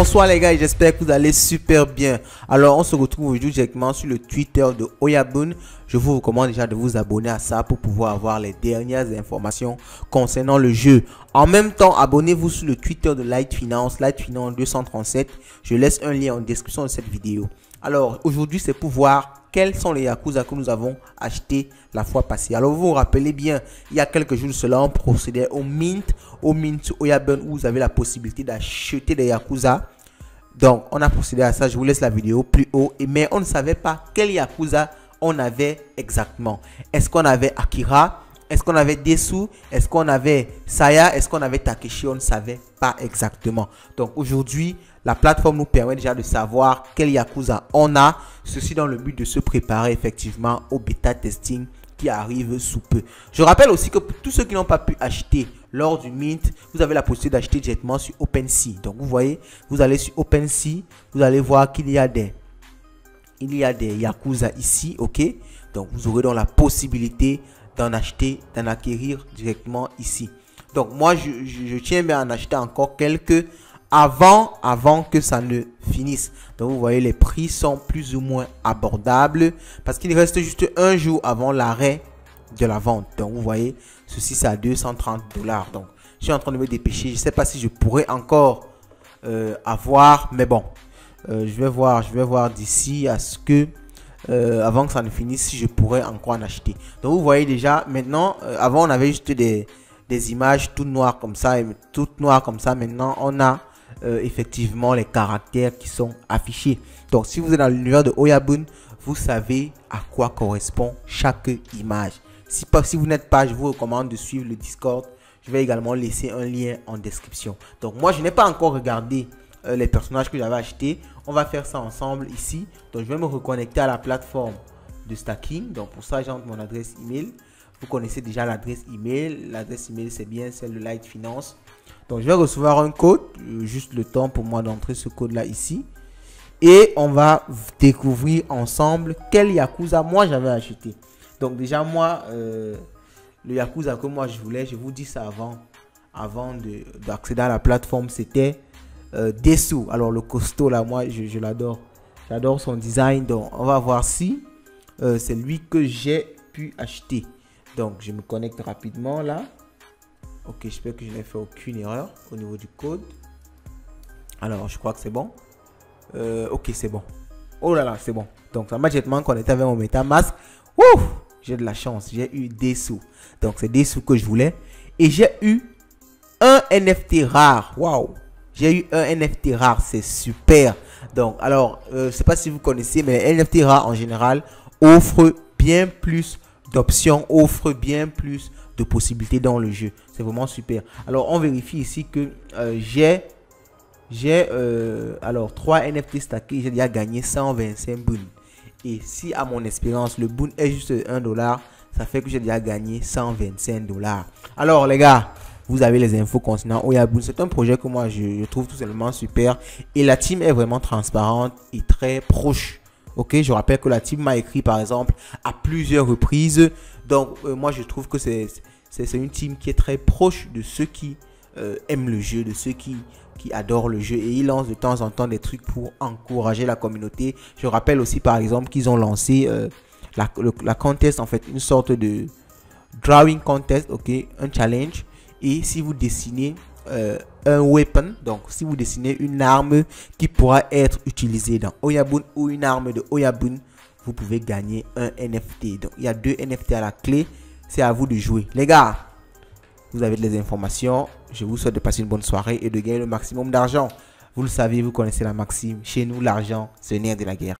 Bonsoir les gars, et j'espère que vous allez super bien. Alors on se retrouve aujourd'hui directement sur le Twitter de Oyabun. Je vous recommande déjà de vous abonner à ça pour pouvoir avoir les dernières informations concernant le jeu. En même temps, abonnez-vous sur le Twitter de Light Finance 237. Je laisse un lien en description de cette vidéo. Alors aujourd'hui c'est pour voir quels sont les Yakuza que nous avons achetés la fois passée. Alors vous vous rappelez bien, il y a quelques jours de cela, on procédait au mint Oyabun où vous avez la possibilité d'acheter des Yakuza. Donc on a procédé à ça, je vous laisse la vidéo plus haut. Mais on ne savait pas quel Yakuza on avait exactement. Est-ce qu'on avait Akira? Est-ce qu'on avait Desu? Est-ce qu'on avait Saya? Est-ce qu'on avait Takeshi? On ne savait pas exactement. Donc aujourd'hui, la plateforme nous permet déjà de savoir quel Yakuza on a. Ceci dans le but de se préparer effectivement au bêta testing qui arrive sous peu. Je rappelle aussi que pour tous ceux qui n'ont pas pu acheter lors du mint, vous avez la possibilité d'acheter directement sur OpenSea. Donc vous voyez, vous allez sur OpenSea, vous allez voir qu'il y a des Yakuza ici, ok. Donc vous aurez donc la possibilité d'en acheter, d'en acquérir directement ici. Donc moi je tiens bien à en acheter encore quelques avant que ça ne finisse. Donc vous voyez, les prix sont plus ou moins abordables parce qu'il reste juste un jour avant l'arrêt de la vente. Donc vous voyez, ceci c'est à 230 $. Donc je suis en train de me dépêcher. Je ne sais pas si je pourrais encore avoir, mais bon, je vais voir d'ici à ce que avant que ça ne finisse, si je pourrais encore en acheter. Donc vous voyez déjà maintenant, avant on avait juste des images toutes noires comme ça, et toutes noires comme ça. Maintenant on a effectivement les caractères qui sont affichés. Donc si vous êtes dans l'univers de Oyabun, vous savez à quoi correspond chaque image. Si vous n'êtes pas, je vous recommande de suivre le Discord. Je vais également laisser un lien en description. Donc moi je n'ai pas encore regardé les personnages que j'avais achetés. On va faire ça ensemble ici. Donc je vais me reconnecter à la plateforme de stacking. Donc pour ça j'entre mon adresse email. Vous connaissez déjà l'adresse email. L'adresse email c'est bien celle de Light Finance. Donc je vais recevoir un code. Juste le temps pour moi d'entrer ce code là ici. Et on va découvrir ensemble quel Yakuza moi j'avais acheté. Donc déjà moi, le Yakuza que moi je voulais, je vous dis ça avant d'accéder à la plateforme, c'était Desu. Alors le costaud là, moi je l'adore. J'adore son design. Donc on va voir si c'est lui que j'ai pu acheter. Donc je me connecte rapidement là. Ok, j'espère que je n'ai fait aucune erreur au niveau du code. Alors je crois que c'est bon. Ok, c'est bon. Oh là là, c'est bon. Donc ça m'a directement connecté avec mon MetaMask. Ouf, j'ai de la chance. J'ai eu Desu. Donc c'est Desu que je voulais. Et j'ai eu un NFT rare. Waouh. J'ai eu un NFT rare. C'est super. Donc alors, je ne sais pas si vous connaissez, mais les NFT rares en général offrent bien plus d'options, offrent bien plus de possibilités dans le jeu. C'est vraiment super. Alors on vérifie ici que j'ai alors 3 NFT stackés. J'ai déjà gagné 125 boons. Et si à mon expérience le boon est juste 1 $, ça fait que j'ai déjà gagné 125 $. Alors les gars, vous avez les infos concernant Oyabun. C'est un projet que moi je trouve tout simplement super. Et la team est vraiment transparente et très proche. Ok, je rappelle que la team m'a écrit par exemple à plusieurs reprises. Donc moi je trouve que c'est une team qui est très proche de ceux qui aiment le jeu, de ceux qui adorent le jeu, et ils lancent de temps en temps des trucs pour encourager la communauté. Je rappelle aussi par exemple qu'ils ont lancé la contest, en fait une sorte de drawing contest, ok, un challenge. Et si vous dessinez un weapon, donc si vous dessinez une arme qui pourra être utilisée dans Oyabun ou une arme de Oyabun, vous pouvez gagner un NFT. Donc il y a 2 NFT à la clé. C'est à vous de jouer les gars. Vous avez les informations. Je vous souhaite de passer une bonne soirée et de gagner le maximum d'argent. Vous le savez, vous connaissez la maxime. Chez nous, l'argent, c'est le nerf de la guerre.